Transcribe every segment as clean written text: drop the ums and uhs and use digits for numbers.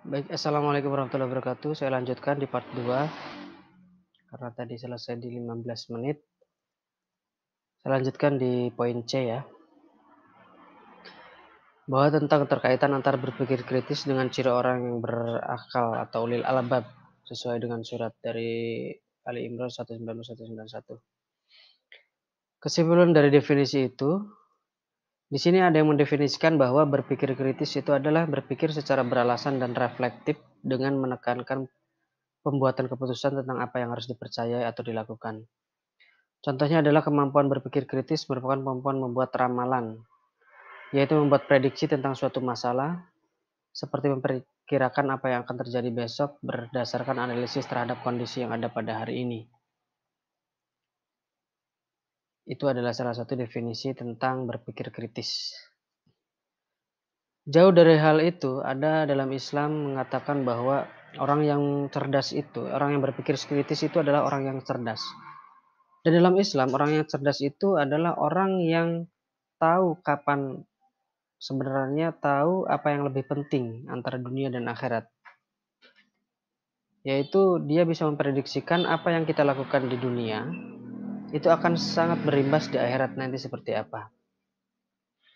Baik, assalamualaikum warahmatullahi wabarakatuh. Saya lanjutkan di part 2 karena tadi selesai di 15 menit. Saya lanjutkan di poin C ya. Bahwa tentang keterkaitan antara berpikir kritis dengan ciri orang yang berakal atau ulil albab sesuai dengan surat dari Ali Imran 191. Kesimpulan dari definisi itu, di sini ada yang mendefinisikan bahwa berpikir kritis itu adalah berpikir secara beralasan dan reflektif dengan menekankan pembuatan keputusan tentang apa yang harus dipercayai atau dilakukan. Contohnya adalah kemampuan berpikir kritis merupakan kemampuan membuat ramalan, yaitu membuat prediksi tentang suatu masalah, seperti memperkirakan apa yang akan terjadi besok berdasarkan analisis terhadap kondisi yang ada pada hari ini. Itu adalah salah satu definisi tentang berpikir kritis. Jauh dari hal itu, ada dalam Islam mengatakan bahwa orang yang cerdas itu, orang yang berpikir kritis itu adalah orang yang cerdas. Dan dalam Islam, orang yang cerdas itu adalah orang yang tahu kapan sebenarnya tahu apa yang lebih penting antara dunia dan akhirat. Yaitu dia bisa memprediksikan apa yang kita lakukan di dunia itu akan sangat berimbas di akhirat nanti seperti apa.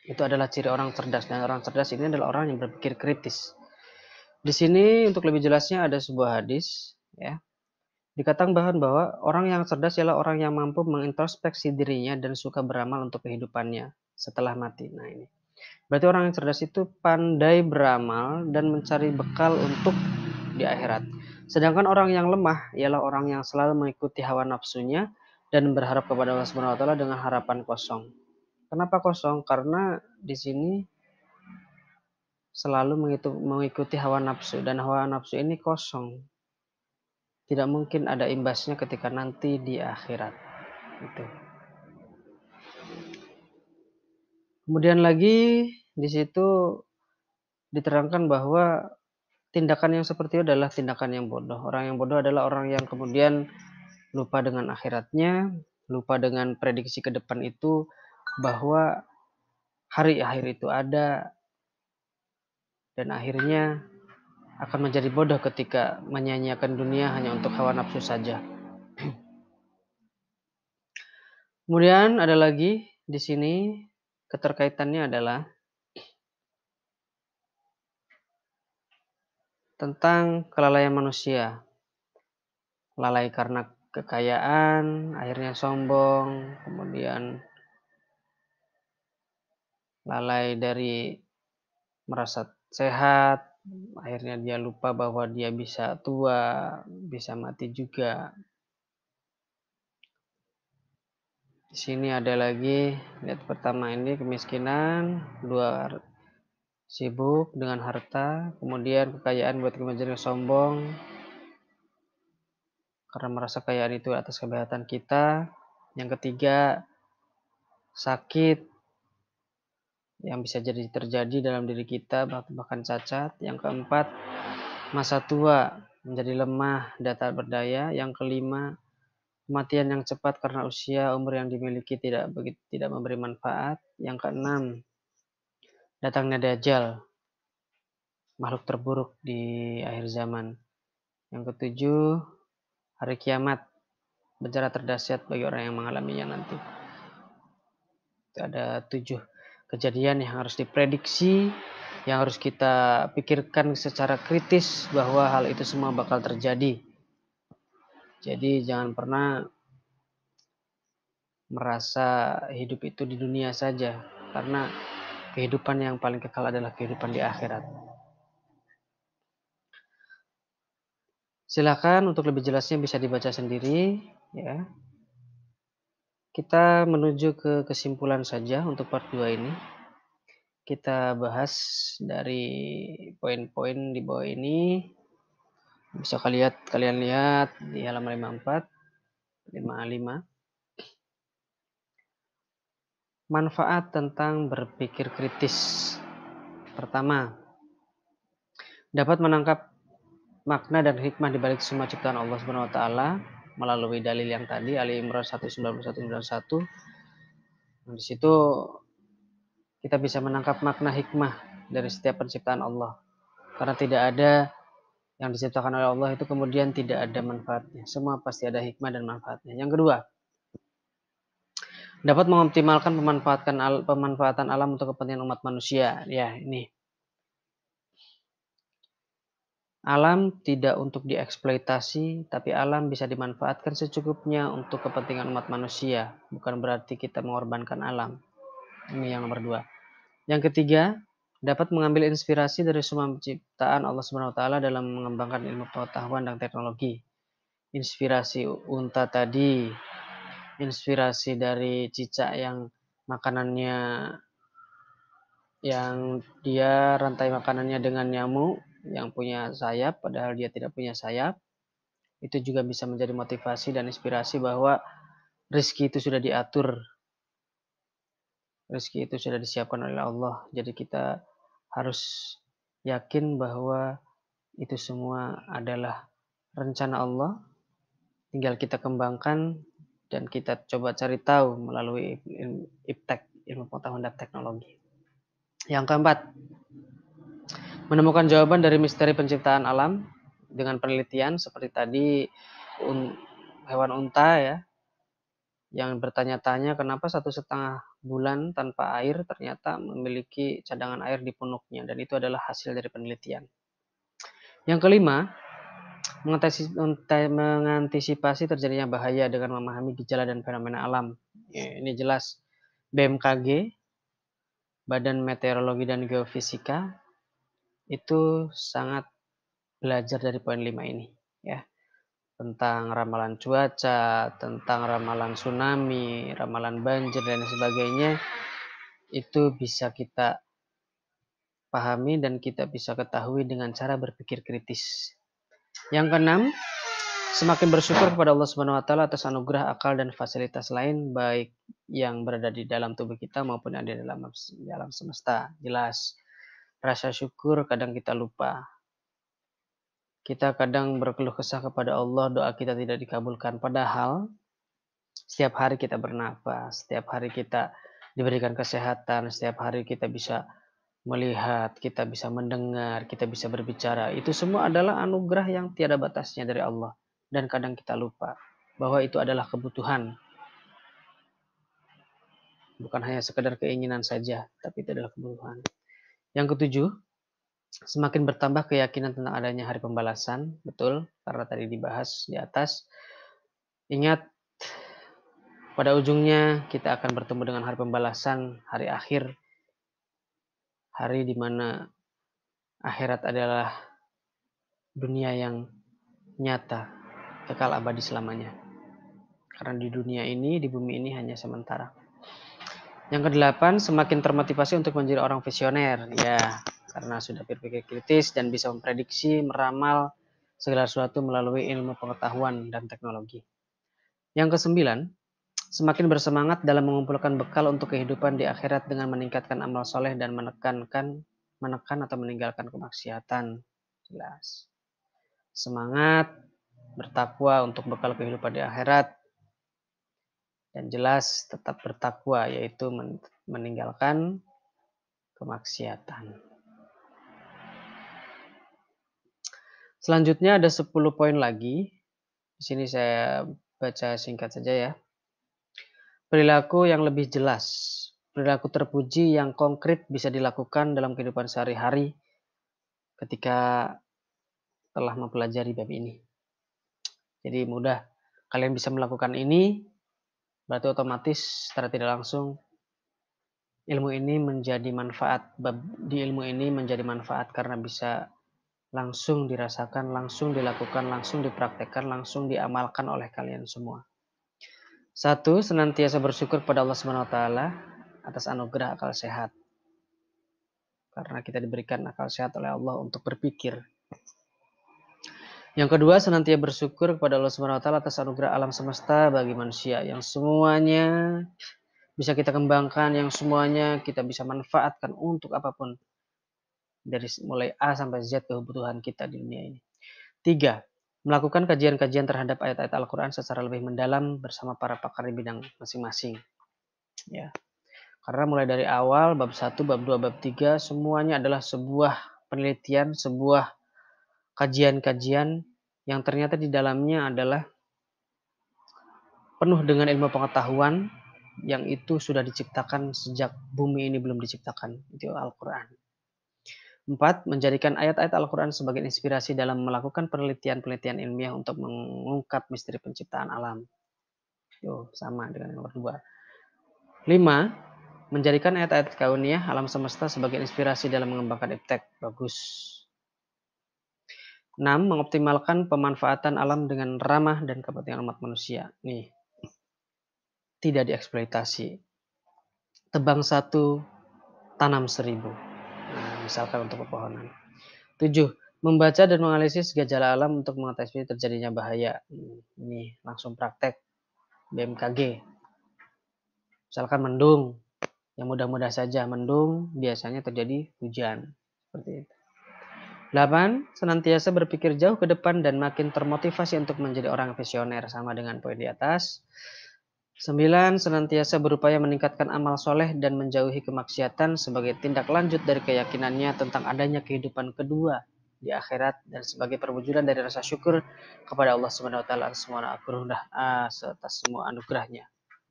Itu adalah ciri orang cerdas, dan orang cerdas ini adalah orang yang berpikir kritis. Di sini untuk lebih jelasnya ada sebuah hadis ya. Dikatakan bahwa orang yang cerdas ialah orang yang mampu mengintrospeksi dirinya dan suka beramal untuk kehidupannya setelah mati. Nah, ini. Berarti orang yang cerdas itu pandai beramal dan mencari bekal untuk di akhirat. Sedangkan orang yang lemah ialah orang yang selalu mengikuti hawa nafsunya dan berharap kepada Allah Subhanahu wa taala dengan harapan kosong. Kenapa kosong? Karena di sini selalu mengikuti hawa nafsu, dan hawa nafsu ini kosong. Tidak mungkin ada imbasnya ketika nanti di akhirat. Itu. Kemudian lagi di situ diterangkan bahwa tindakan yang seperti itu adalah tindakan yang bodoh. Orang yang bodoh adalah orang yang kemudian lupa dengan akhiratnya, lupa dengan prediksi ke depan itu, bahwa hari akhir itu ada, dan akhirnya akan menjadi bodoh ketika menyanyiakan dunia hanya untuk hawa nafsu saja. Kemudian ada lagi di sini keterkaitannya adalah tentang kelalaian manusia. Lalai karena kekayaan, akhirnya sombong, kemudian lalai dari merasa sehat, akhirnya dia lupa bahwa dia bisa tua, bisa mati juga. Di sini ada lagi, lihat pertama ini kemiskinan, dua sibuk dengan harta, kemudian kekayaan buat kemudian sombong karena merasa kekayaan itu atas kebaikan kita. Yang ketiga, sakit yang bisa jadi terjadi dalam diri kita, bahkan cacat. Yang keempat, masa tua menjadi lemah, tak berdaya. Yang kelima, kematian yang cepat karena usia, umur yang dimiliki tidak memberi manfaat. Yang keenam, datangnya Dajjal, makhluk terburuk di akhir zaman. Yang ketujuh, hari kiamat, bencana terdahsyat bagi orang yang mengalaminya nanti. Ada 7 kejadian yang harus diprediksi, yang harus kita pikirkan secara kritis bahwa hal itu semua bakal terjadi. Jadi jangan pernah merasa hidup itu di dunia saja, karena kehidupan yang paling kekal adalah kehidupan di akhirat. Silakan untuk lebih jelasnya bisa dibaca sendiri ya. Kita menuju ke kesimpulan saja untuk part 2 ini. Kita bahas dari poin-poin di bawah ini. Bisa kalian lihat di halaman 54, 55. Manfaat tentang berpikir kritis. Pertama, dapat menangkap makna dan hikmah di balik semua ciptaan Allah Subhanahu wa taala melalui dalil yang tadi Ali Imran 191. Di situ kita bisa menangkap makna hikmah dari setiap penciptaan Allah. Karena tidak ada yang diciptakan oleh Allah itu kemudian tidak ada manfaatnya. Semua pasti ada hikmah dan manfaatnya. Yang kedua, dapat mengoptimalkan pemanfaatan alam untuk kepentingan umat manusia. Ya, ini. Alam tidak untuk dieksploitasi, tapi alam bisa dimanfaatkan secukupnya untuk kepentingan umat manusia. Bukan berarti kita mengorbankan alam. Ini yang nomor dua. Yang ketiga, dapat mengambil inspirasi dari semua penciptaan Allah Subhanahu wa taala dalam mengembangkan ilmu pengetahuan dan teknologi. Inspirasi unta tadi, inspirasi dari cicak yang makanannya yang dia rantai makanannya dengan nyamuk yang punya sayap padahal dia tidak punya sayap, itu juga bisa menjadi motivasi dan inspirasi bahwa rezeki itu sudah diatur, rezeki itu sudah disiapkan oleh Allah. Jadi kita harus yakin bahwa itu semua adalah rencana Allah, tinggal kita kembangkan dan kita coba cari tahu melalui iptek, ilmu pengetahuan dan teknologi. Yang keempat, menemukan jawaban dari misteri penciptaan alam dengan penelitian seperti tadi hewan unta ya, yang bertanya-tanya kenapa 1,5 bulan tanpa air ternyata memiliki cadangan air di punuknya, dan itu adalah hasil dari penelitian. Yang kelima, mengantisipasi terjadinya bahaya dengan memahami gejala dan fenomena alam. Ya, ini jelas BMKG, Badan Meteorologi dan Geofisika, itu sangat belajar dari poin 5 ini ya. Tentang ramalan cuaca, tentang ramalan tsunami, ramalan banjir dan sebagainya, itu bisa kita pahami dan kita bisa ketahui dengan cara berpikir kritis. Yang keenam, semakin bersyukur kepada Allah Subhanahu wa taala atas anugerah akal dan fasilitas lain baik yang berada di dalam tubuh kita maupun yang ada di dalam semesta. Jelas, rasa syukur kadang kita lupa. Kita kadang berkeluh kesah kepada Allah, doa kita tidak dikabulkan. Padahal setiap hari kita bernafas, setiap hari kita diberikan kesehatan, setiap hari kita bisa melihat, kita bisa mendengar, kita bisa berbicara. Itu semua adalah anugerah yang tiada batasnya dari Allah. Dan kadang kita lupa bahwa itu adalah kebutuhan. Bukan hanya sekedar keinginan saja, tapi itu adalah kebutuhan. Yang ketujuh, semakin bertambah keyakinan tentang adanya hari pembalasan. Betul, karena tadi dibahas di atas. Ingat, pada ujungnya kita akan bertemu dengan hari pembalasan, hari akhir, hari di mana akhirat adalah dunia yang nyata, kekal abadi selamanya. Karena di dunia ini, di bumi ini hanya sementara. Yang kedelapan, semakin termotivasi untuk menjadi orang visioner. Ya, karena sudah berpikir kritis dan bisa memprediksi, meramal segala sesuatu melalui ilmu pengetahuan dan teknologi. Yang kesembilan, semakin bersemangat dalam mengumpulkan bekal untuk kehidupan di akhirat dengan meningkatkan amal soleh dan menekan atau meninggalkan kemaksiatan. Jelas. Semangat bertakwa untuk bekal kehidupan di akhirat, dan jelas tetap bertakwa, yaitu meninggalkan kemaksiatan. Selanjutnya ada 10 poin lagi. Di sini saya baca singkat saja ya. Perilaku yang lebih jelas. Perilaku terpuji yang konkret bisa dilakukan dalam kehidupan sehari-hari ketika telah mempelajari bab ini. Jadi mudah. Kalian bisa melakukan ini, berarti otomatis secara tidak langsung ilmu ini menjadi manfaat. Di ilmu ini menjadi manfaat karena bisa langsung dirasakan, langsung dilakukan, langsung dipraktekkan, langsung diamalkan oleh kalian semua. 1. Senantiasa bersyukur kepada Allah Subhanahu wa taala atas anugerah akal sehat. Karena kita diberikan akal sehat oleh Allah untuk berpikir. Yang kedua, senantiasa bersyukur kepada Allah Subhanahu wa taala atas anugerah alam semesta bagi manusia yang semuanya bisa kita kembangkan, yang semuanya kita bisa manfaatkan untuk apapun. Dari mulai A sampai Z kebutuhan kita di dunia ini. 3. Melakukan kajian-kajian terhadap ayat-ayat Al-Quran secara lebih mendalam bersama para pakar di bidang masing-masing. Ya. Karena mulai dari awal, bab 1, bab 2, bab 3, semuanya adalah sebuah penelitian, sebuah kajian-kajian yang ternyata di dalamnya adalah penuh dengan ilmu pengetahuan yang itu sudah diciptakan sejak bumi ini belum diciptakan. Itu Al-Quran. 4. Menjadikan ayat-ayat Al-Quran sebagai inspirasi dalam melakukan penelitian-penelitian ilmiah untuk mengungkap misteri penciptaan alam. Yo, sama dengan yang nomor 2. 5. Menjadikan ayat-ayat kauniyah alam semesta sebagai inspirasi dalam mengembangkan iptek. Bagus. 6. Mengoptimalkan pemanfaatan alam dengan ramah dan kepentingan umat manusia. Nih, tidak dieksploitasi. Tebang 1, tanam 1000. Nah, misalkan untuk pepohonan. 7. Membaca dan menganalisis gejala alam untuk mengatasi terjadinya bahaya. Ini langsung praktek BMKG. Misalkan mendung, yang mudah-mudah saja mendung biasanya terjadi hujan. Seperti itu. 8. Senantiasa berpikir jauh ke depan dan makin termotivasi untuk menjadi orang visioner, sama dengan poin di atas. 9. Senantiasa berupaya meningkatkan amal soleh dan menjauhi kemaksiatan sebagai tindak lanjut dari keyakinannya tentang adanya kehidupan kedua di akhirat dan sebagai perwujudan dari rasa syukur kepada Allah Subhanahu wa taala atas semua anugerahnya.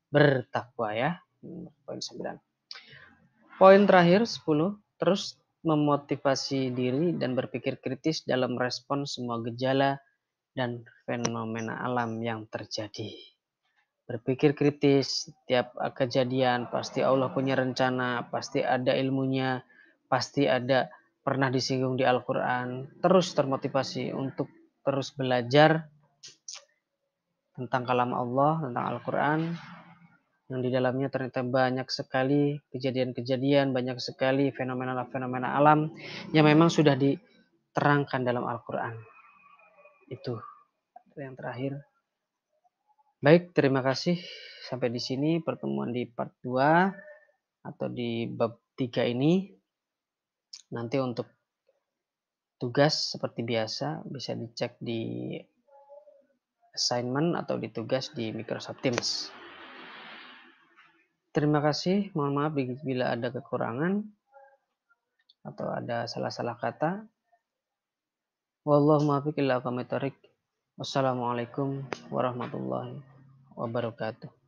Bertakwa ya. Poin 9. Poin terakhir 10. Terus memotivasi diri dan berpikir kritis dalam respon semua gejala dan fenomena alam yang terjadi. Berpikir kritis, setiap kejadian pasti Allah punya rencana, pasti ada ilmunya, pasti ada pernah disinggung di Al-Quran. Terus termotivasi untuk terus belajar tentang kalam Allah, tentang Al-Quran, yang di dalamnya ternyata banyak sekali kejadian-kejadian, banyak sekali fenomena-fenomena alam yang memang sudah diterangkan dalam Al-Quran. Itu yang terakhir. Baik, terima kasih. Sampai di sini pertemuan di part 2 atau di bab 3 ini. Nanti untuk tugas seperti biasa bisa dicek di assignment atau di tugas di Microsoft Teams. Terima kasih, mohon maaf bila ada kekurangan atau ada salah-salah kata. Wallahu muwaffiq ila aqwamit thoriq. Wassalamualaikum warahmatullahi wabarakatuh.